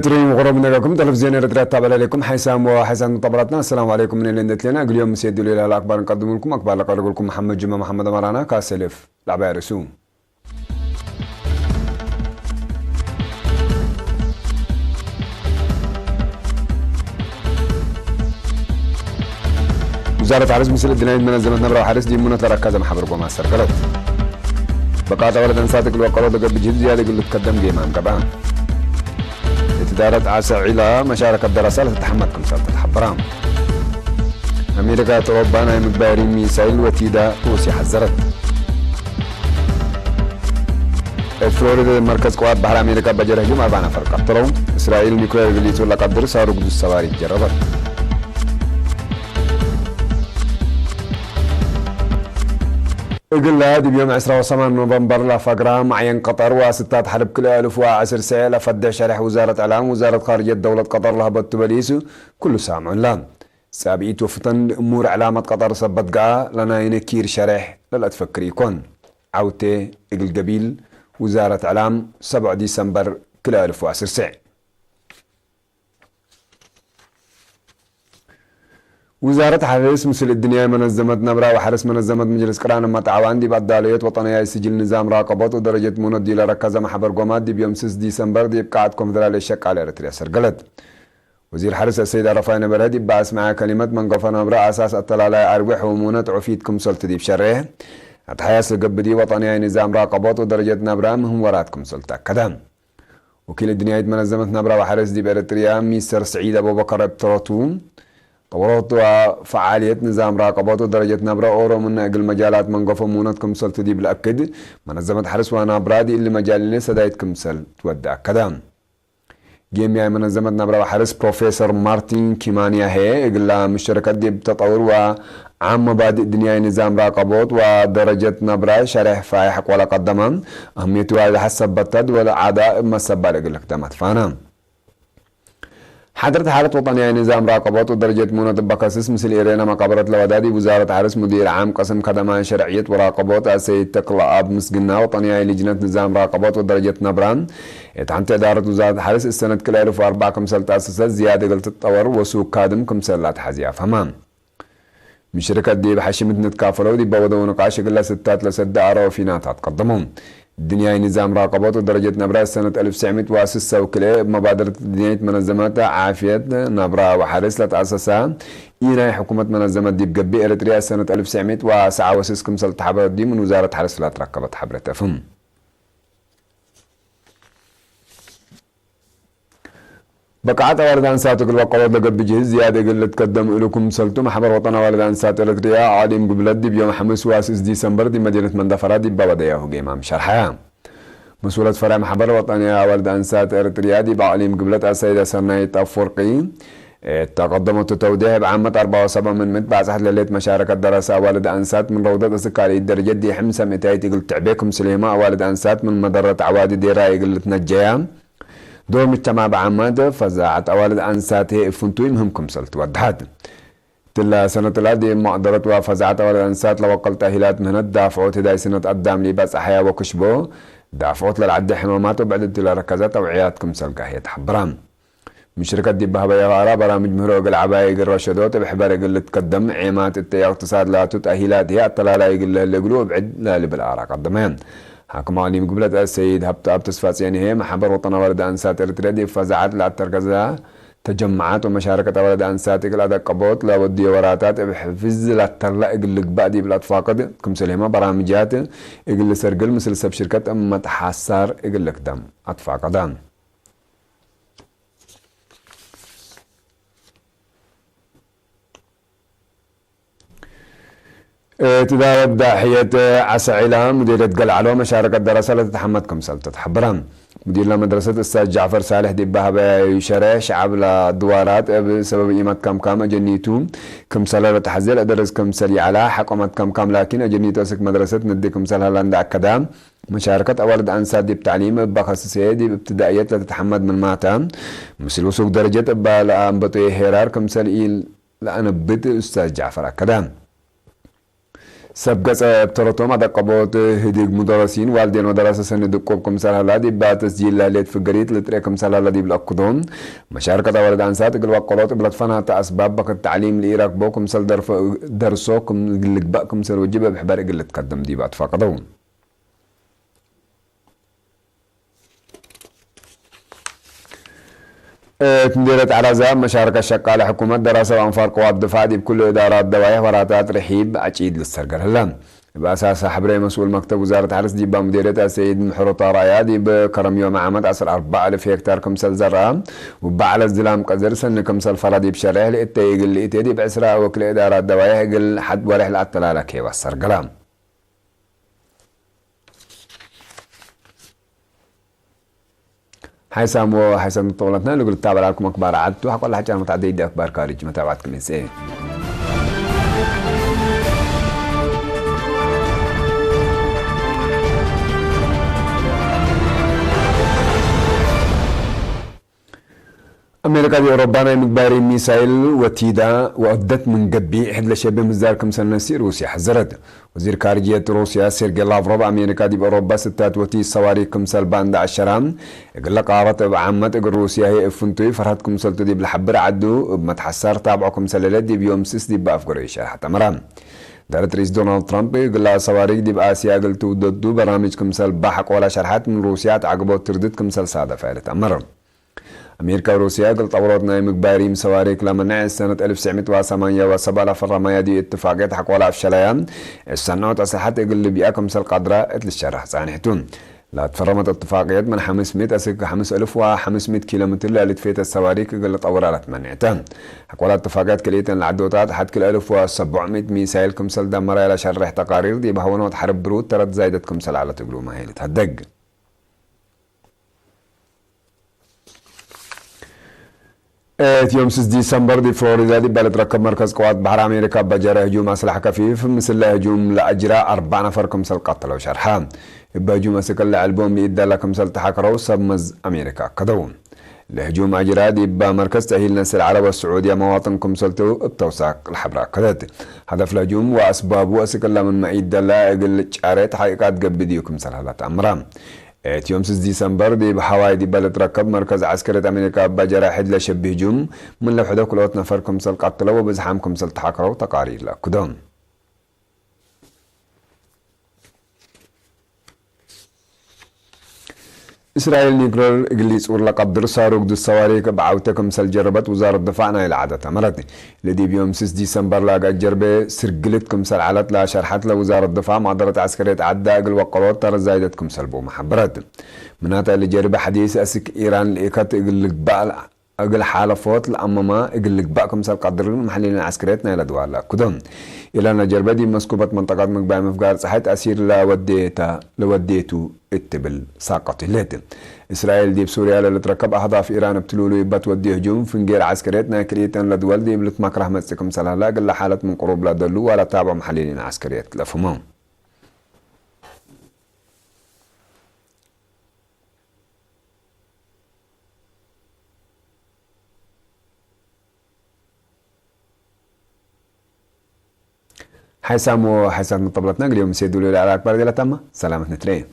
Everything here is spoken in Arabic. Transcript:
تريم غرب نجاكم تلفزيون إريتريا تابع لكم حسام وحسن طبرتنا. السلام عليكم من اللي ندت لنا اليوم سيدوا لي الأخبار نقدم لكم أخبار لكم محمد جمعة محمد مرانا كاسلف لعبة رسوم. وزارة عرس مثل الدنيا من الزمن نبرة حارس دي منى تركز محبر قوم السرقلت بقاطع ولد أنساتك الوقرات قبل بجهد زيادة يقول تقدم جيمان كبان إدارة عسى علا مشاركة الدراسة لتتحملكم سالة تحبرام. أمريكا تروبانا مقبارين ميسايل وتيدا روسيا حذرت. فلوريدا مركز قوات بحر أمريكا بجر هجوم 4 نفر قتلوا. إسرائيل نيكلير قليتو لقدر صاروا قدس السواري جربت. يقول هذه بيوم 28 نوفمبر لفقرام عين قطر وستات حرب كل 1010 ساعة لفدع شرح وزارة إعلام وزارة خارجية دولة قطر لهبت بليسو كل سامع لان سابقيت وفتن أمور علامة قطر سبت قاع لنا ينكير شرح لا تفكر يكون عوتي يقل قبيل وزارة إعلام 7 ديسمبر كل 1010 ساعة. وزارة حرس مثل الدنيا منظمة نبرة وحرس منظمة مجلس قران ما تعاون دي بعد داليات وطنية سجل نظام راقبات ودرجة منود دي لركز محبر قومات دي بيوم 6 ديسمبر دي بقاعد كونفدرالية الشك على إريتريا سرقلت. وزير حرس السيد رفاعي نبرهدي بعث معها كلمة من قفا نبرة أساس الطلالة أربح ومونة عفيتكم سلطة دي بشره أتحياس القب دي وطنية نظام راقبات ودرجة نبرة مهم وراتكم سلطة كدام. وكيل الدنيا منظمة نبرة وحرس دي بإريتريا ميستر سعيد أبو بكر بتروتون طورت وفعالية نظام راقبات ودرجة نبرة أورو من أجل مجالات من قفا مونتكم سلطة دي بالأكد منظمة حرس ونبرة دي اللي مجالين سدايتكم سل تودع كدام. جيميا منظمة نبرة وحرس بروفيسور مارتين كيمانيا هي يقول مشتركات دي بتطور وعام مبادئ دنيا نظام راقبات ودرجة نبرة شرح فايحق ولا قدما أهميته على حسب بطد ولا عداء ما سبال يقول لك دمت فانا حضرت حالة وطنية نظام راقبات ودرجة منى بقاسس مثل إيرينا مقابرة الودادي وزارة حرس مدير عام قسم خدمات شرعية وراقبات السيد تقلى أب مسجنا وطنية لجنة نظام راقبات ودرجة نبران اتعنت إدارة وزارة حرس السنة كل 2004 كمسل تأسست زيادة قلت التطور وسوق كادم كمسلات حزيا فهمان من شركة دي بحشمت نتكافلوا دي بودوا نقاش قلة ستات لسد عرا وفينات تقدمهم الدنيا نظام راقبات ودرجة نبرة سنة 1906 وكله مبادرة الدنيا منظمات عافية نبرة وحرس لتأسسها إينا حكومة منظمة دي بقبي إريتريا سنة 1907 وسيسكم سلط حبر دي من وزارة حرس لا تركبت حبرة فهم. بقعت والدان ساتك الوقوات لقد بجهز زيادة قل تقدم لكم سلطم حبر وطن والدان سات إريتريا عالم قبلت دي بيوم 5 ديسمبر دي مدينة مندفرة دي بابدياه قيمام شرحها مسؤولة فرع محبر وطنية والدان سات إريتريا دي بعالم قبلت السيدة سرنايت أفورقي تقدمت التوديع بعامة 74 من مد بعد سحد ليلة مشاركة دراسة والد أنسات من روضة السكالي الدرجة دي حمسة متايتي قلت تعبيكم سليمة والد أنسات من مدرة عوادي دي راي قلت نجيا دور مجتمع بعماد فزاعت أوالد أنسات هي فنتوي مهمكم سلت ودهات تلا سنة الأدي مقدرت وفزاعت أوالد أنسات لو قل تأهيلات مهنة دافعوت هداي سنة قدام لي بس أحياء وكشبو دافعوت للعد حمامات وبعد تلا ركزات وعياتكم سلقة هي تحبران من شركة دي بهبايا غارة برامج مهروق العباية الرشدوت بحبار يقل تقدم عيمات التيار اقتصاد لا تأهيلات هي الطلالة يقل اللي قلوب عد لا لبالعراق قدمان حاكم عليم قبلت السيد هبت أبتسفاس يعني هي محبر وطن والد أنسات إريتريا دي فزعت لا تركزها تجمعات ومشاركة والد أنسات إقل هذا قبوت لا ودي وراتات بحفز لا ترلا إقل قبادي بالأطفاقد كم سليمة برامجات إقل سرقل مثل سب شركة أما تحسار إقل قدام أطفاقدان تداول داحية عسى علا مديرة قلعلو مشاركة دراسة لتتحمدكم سلطة حبران مدير مدرسة أستاذ جعفر صالح دي بهبا يشرح شعب الدوارات بسبب إيمة كم جنيتو كم سالة لتحزيل أدرس كم سلي على حكومة كم لكن أجنيتو أسك مدرسة ندي كم سالة لند أكدام مشاركة أولاد أنساد دي بتعليم بخصوصية دي بابتدائيات لتتحمد من ماتام مثل وسوق درجة بطي هيرار كم سلي لأنا بدي أستاذ جعفر أكدام سبقت ابترتهم على قبوت هديك مدرسين والدين ودراسة سنة دقوبكم سالة دي بعد تسجيل لاليت في الجريد لتريكم سالة دي بالأقدون مشاركة ولد أنسات قل وقلات بلطفنا أسباب بك التعليم لإيراك بوكم سال درسوكم قلق بقكم سال وجبه بحبار قل تقدم دي بعد فقدون مديرية عرزة مشاركة الشقالة حكومة دراسة وأنفار قوات الدفاع دي بكل إدارات دواية وراتات رحيب أكيد للسرقر هلا بأساس حبري مسؤول مكتب وزارة حرس دي بمديرية السيد محرو طارايا دي بكرم يوم عامد أسر 4000 هكتار كمسل زرع وبعلى الزلام قزر سن كمسل فرادي بشرح لإتيق اللي إتيدي بأسرع وكل إدارات دواية قل حد ورحلة التلالة كيوا السرقر حيسام طولتنا اللي قلت تابع لكم أخبار عدتو حق الله حاجة متعددة أخبار خارج متابعتكم إنسان أمريكا دي أوروبا مقباري ميسايل وتيدا وأدت من قبي إحد لشبه مزدار كمسل نسي روسيا حذرت وزير خارجية روسيا سيرجي لافروف أمريكا دي بأوروبا ستات وتي صواريخ كمسل باند عشران يقول لك عارت بعمت إقل روسيا هي إفنتوي فرحت كمسل تدي بالحبر عدو بمتحسار تابعو كمسل دي بيوم سيس دي بأفقريشا حتى مرام دارت رئيس دونالد ترامب يقول لها صواريخ دي بآسيا قلتو ضدو برامج كمسل بحق ولا شرحات من روسيا تعقبو تردد كمسل سادة فعلت أمرم أمريكا وروسيا قلت أورودنا مقباري مسواريك لمنع سنة 1987 لفرما يدي اتفاقيات حق ولا أفشلايا السنة تصحت يقول بيأكم سل قدرة للشرح صانحتون لا تفرمت اتفاقيات من 500 أسك 5500 كيلومتر اللي تفيت السواريك قلت أورالت منعتان حق ولا اتفاقيات كليتا العدوتات حد كل 1700 ميسايل كمسل دمر إلى شرح تقارير دي بهونات حرب برود ترد زايدت كمسل على تقلو ما هي لتهدق يوم 6 ديسمبر دي فلوريدا دي بلد ركب مركز قوات بحر أمريكا بجرى هجوم أسلحة خفيف مثل هجوم لأجراء 4 نفر كمسل قتلوا شرحا يبقى هجوم أسكال لعلبهم لإدى لكمسل تحكروا سبمز أمريكا كدون الهجوم أجراء دي يبقى مركز تأهيل ناس العرب والسعودية مواطن كمسلتو بتوساق الحبراء كدت هدف الهجوم وأسبابه أسكال من معيد دلا أقل شعرات حقيقات قبديو كمسل هلات أمرام يوم 6 ديسمبر دي بحواي دي بلد ركب مركز عسكرة أمريكا بجرى حد لشبه هجوم من لوحده كلوت نفر كمسل قتلوا وبزحام كمسل تحاكروا تقارير لكدون إسرائيل نيكرر إجليس ورلا قدر صاروخ دو الصواريخ بعوتة كمسل جربت وزارة دفاعنا إلى عادة مرت الذي بيوم 6 ديسمبر لاقى جربة سرقلت كمسل علت لا شرحت لوزارة الدفاع معضلة عسكرية عدة أقل وقرات ترى زايدة كمسل بو محبرات مناطق اللي جربة حديث أسك إيران لإيكات أقل حالفات الأمامة أقل بقى كمسل قدر محلين عسكريتنا إلى دوالة كدون إلى أن جربة دي مسكوبة منطقة مقبع مفقار صحيت أسير لوديتو اتبل ساقط الليت إسرائيل دي بسوريا لتركب أهداف إيران بتلولو يبات ودي هجوم فنجير عسكريتنا كريتان لدول دي بلتمكره مسكم سلالة قل حالة من قروب لا دلو ولا تابع محلين عسكريت لفهمهم حيسام من طبلتنا اليوم سيدوا لي على أكبر دي لتامة سلامة نترين